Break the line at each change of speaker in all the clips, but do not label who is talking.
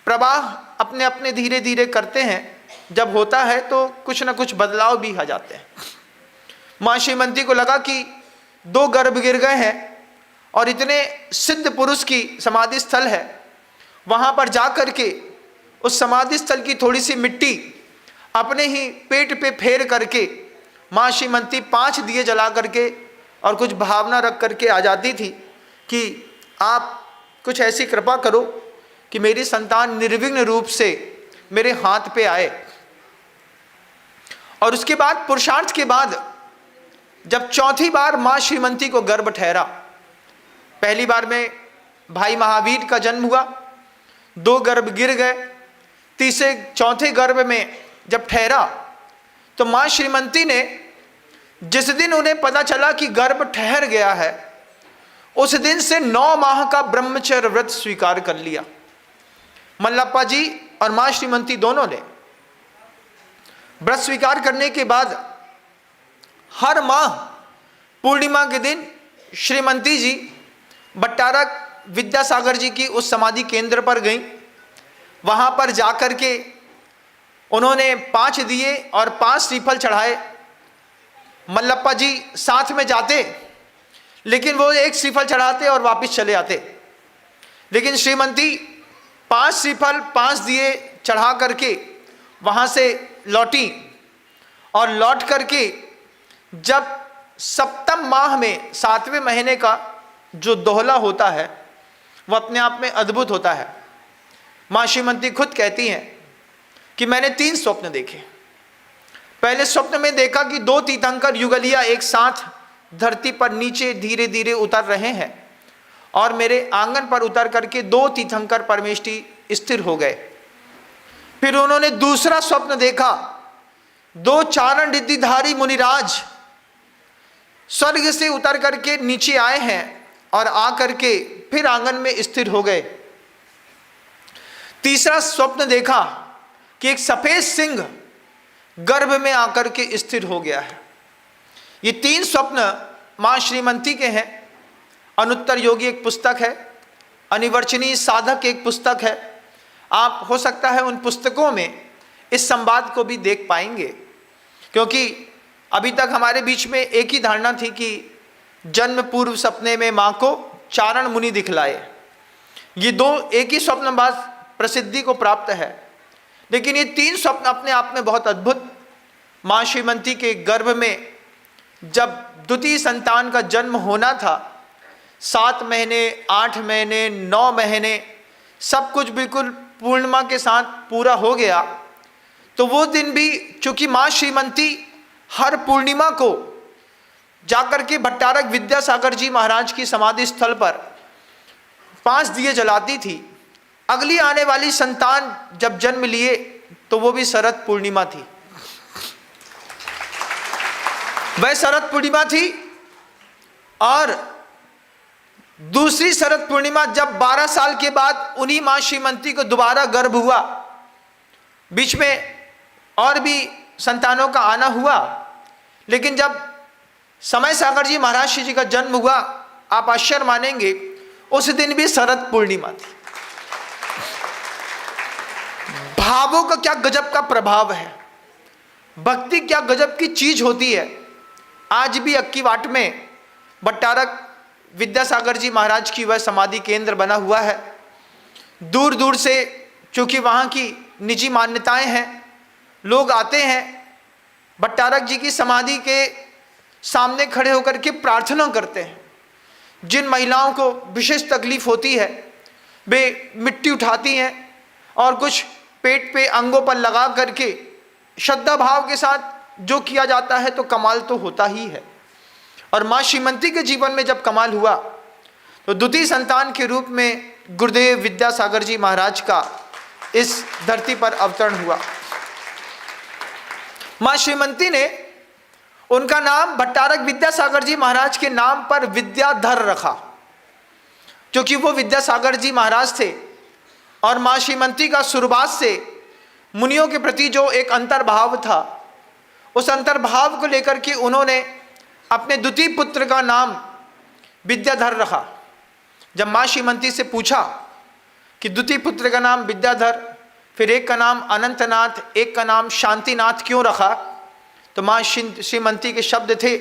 प्रवाह अपने अपने धीरे धीरे करते हैं। जब होता है तो कुछ न कुछ बदलाव भी आ जाते हैं। माँ श्रीमती को लगा कि 2 गर्भ गिर गए हैं और इतने सिद्ध पुरुष की समाधि स्थल है, वहाँ पर जा कर के उस समाधि स्थल की थोड़ी सी मिट्टी अपने ही पेट पे फेर करके माँ श्रीमती 5 दिए जला करके और कुछ भावना रख करके आ जाती थी कि आप कुछ ऐसी कृपा करो कि मेरी संतान निर्विघ्न रूप से मेरे हाथ पे आए। और उसके बाद पुरुषार्थ के बाद जब चौथी बार माँ श्रीमती को गर्भ ठहरा, पहली बार में भाई महावीर का जन्म हुआ, 2 गर्भ गिर गए, चौथे गर्भ में जब ठहरा तो माँ श्रीमती ने जिस दिन उन्हें पता चला कि गर्भ ठहर गया है, उस दिन से 9 माह का ब्रह्मचर्य व्रत स्वीकार कर लिया। मल्लप्पा जी और माँ श्रीमती दोनों ने व्रत स्वीकार करने के बाद हर माह पूर्णिमा के दिन श्रीमती जी भट्टारक विद्यासागर जी की उस समाधि केंद्र पर गईं। वहाँ पर जाकर के उन्होंने 5 दिए और 5 श्रीफल चढ़ाए। मल्लप्पा जी साथ में जाते, लेकिन वो 1 श्रीफल चढ़ाते और वापस चले आते। लेकिन श्रीमती 5 श्रीफल 5 दिए चढ़ा करके वहाँ से लौटी और लौट करके जब 7वें माह में 7वें महीने का जो दोहला होता है वह अपने आप में अद्भुत होता है। माँ श्रीमती खुद कहती हैं कि मैंने 3 स्वप्न देखे। पहले स्वप्न में देखा कि 2 तीर्थंकर युगलिया एक साथ धरती पर नीचे धीरे धीरे उतर रहे हैं और मेरे आंगन पर उतर करके 2 तीर्थंकर परमेष्टि स्थिर हो गए। फिर उन्होंने दूसरा स्वप्न देखा, 2 चारण रिद्धिधारी मुनिराज स्वर्ग से उतर करके नीचे आए हैं और आकर के फिर आंगन में स्थिर हो गए। तीसरा स्वप्न देखा कि एक सफेद सिंह गर्भ में आकर के स्थिर हो गया है। ये 3 स्वप्न मां श्रीमती के हैं। अनुत्तर योगी एक पुस्तक है, अनिवर्चनीय साधक एक पुस्तक है। आप हो सकता है उन पुस्तकों में इस संवाद को भी देख पाएंगे, क्योंकि अभी तक हमारे बीच में एक ही धारणा थी कि जन्म पूर्व सपने में मां को चारण मुनि दिखलाए। ये 2 एक ही स्वप्न बाद प्रसिद्धि को प्राप्त है, लेकिन ये 3 स्वप्न अपने आप में बहुत अद्भुत। माँ श्रीमती के गर्भ में जब द्वितीय संतान का जन्म होना था, 7 महीने 8 महीने 9 महीने सब कुछ बिल्कुल पूर्णिमा के साथ पूरा हो गया। तो वो दिन भी चूंकि माँ श्रीमती हर पूर्णिमा को जाकर के भट्टारक विद्यासागर जी महाराज की समाधि स्थल पर 5 दिए जलाती थी। अगली आने वाली संतान जब जन्म लिए तो वो भी शरद पूर्णिमा थी। वह शरद पूर्णिमा थी और दूसरी शरद पूर्णिमा जब 12 साल के बाद उन्हीं मां श्रीमती को दोबारा गर्भ हुआ। बीच में और भी संतानों का आना हुआ, लेकिन जब समय सागर जी महाराज जी का जन्म हुआ, आप आश्चर्य मानेंगे, उस दिन भी शरद पूर्णिमा थी। भावों का क्या गजब का प्रभाव है, भक्ति क्या गजब की चीज होती है। आज भी अक्की वाट में भट्टारक विद्यासागर जी महाराज की वह समाधि केंद्र बना हुआ है। दूर दूर से चूंकि वहाँ की निजी मान्यताएं हैं, लोग आते हैं भट्टारक जी की समाधि के सामने खड़े होकर के प्रार्थना करते हैं। जिन महिलाओं को विशेष तकलीफ होती है वे मिट्टी उठाती हैं और कुछ पेट पे अंगों पर लगा करके श्रद्धा भाव के साथ जो किया जाता है तो कमाल तो होता ही है। और माँ श्रीमती के जीवन में जब कमाल हुआ तो द्वितीय संतान के रूप में गुरुदेव विद्यासागर जी महाराज का इस धरती पर अवतरण हुआ। माँ श्रीमती ने उनका नाम भट्टारक विद्यासागर जी महाराज के नाम पर विद्याधर रखा, क्योंकि वो विद्यासागर जी महाराज थे और माँ श्रीमती का शुरुआत से मुनियों के प्रति जो एक अंतर्भाव था, उस अंतर्भाव को लेकर के उन्होंने अपने द्वितीय पुत्र का नाम विद्याधर रखा। जब माँ श्रीमती से पूछा कि द्वितीय पुत्र का नाम विद्याधर, फिर एक का नाम अनंतनाथ, एक का नाम शांतिनाथ क्यों रखा? तो माँ श्रीमती के शब्द थे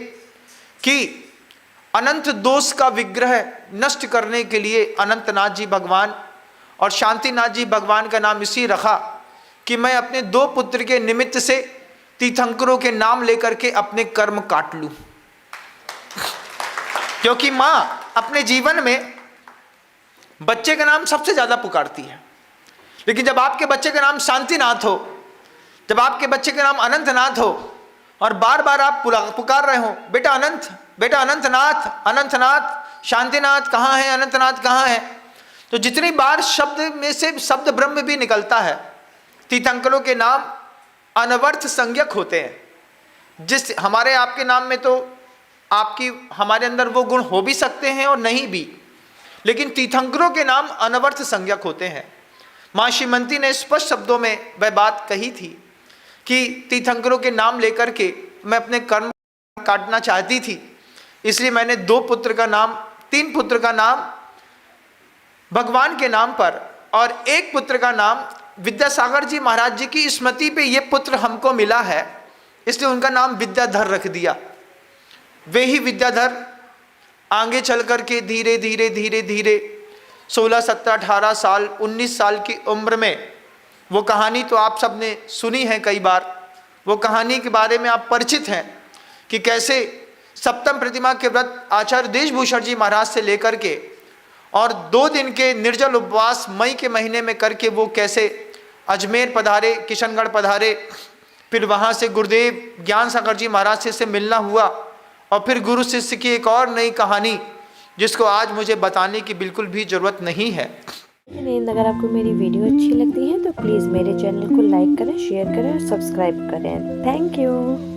कि अनंत दोष का विग्रह नष्ट करने के लिए अनंतनाथ जी भगवान और शांतिनाथ जी भगवान का नाम इसी रखा कि मैं अपने 2 पुत्र के निमित्त से तीर्थंकरों के नाम लेकर के अपने कर्म काट लूं। क्योंकि माँ अपने जीवन में बच्चे का नाम सबसे ज्यादा पुकारती है, लेकिन जब आपके बच्चे का नाम शांतिनाथ हो, जब आपके बच्चे का नाम अनंतनाथ हो और बार बार आप पुकार रहे हो, बेटा अनंत, बेटा अनंतनाथ, अनंतनाथ, शांतिनाथ कहाँ है, अनंतनाथ कहाँ है, तो जितनी बार शब्द में से शब्द ब्रह्म भी निकलता है, तीर्थंकरों के नाम अनवर्थ संज्ञक होते हैं। जिस हमारे आपके नाम में तो आपकी हमारे अंदर वो गुण हो भी सकते हैं और नहीं भी, लेकिन तीर्थंकरों के नाम अनवर्थ संज्ञक होते हैं। माँ श्रीमती ने स्पष्ट शब्दों में वह बात कही थी कि तीर्थंकरों के नाम लेकर के मैं अपने कर्म काटना चाहती थी, इसलिए मैंने 2 पुत्र का नाम, 3 पुत्र का नाम भगवान के नाम पर और 1 पुत्र का नाम विद्यासागर जी महाराज जी की स्मृति पे ये पुत्र हमको मिला है, इसलिए उनका नाम विद्याधर रख दिया। वे ही विद्याधर आगे चल कर के धीरे धीरे धीरे धीरे 16, 17, 18 साल, 19 साल की उम्र में, वो कहानी तो आप सब ने सुनी है कई बार, वो कहानी के बारे में आप परिचित हैं कि कैसे सप्तम प्रतिमा के व्रत आचार्य देशभूषण जी महाराज से लेकर के और 2 दिन के निर्जल उपवास मई के महीने में करके वो कैसे अजमेर पधारे, किशनगढ़ पधारे, फिर वहाँ से गुरुदेव ज्ञान सागर जी महाराज से मिलना हुआ और फिर गुरु शिष्य की एक और नई कहानी जिसको आज मुझे बताने की बिल्कुल भी ज़रूरत नहीं है।
लेकिन अगर आपको मेरी वीडियो अच्छी लगती है तो प्लीज़ मेरे चैनल को लाइक करें, शेयर करें और सब्सक्राइब करें। Thank you.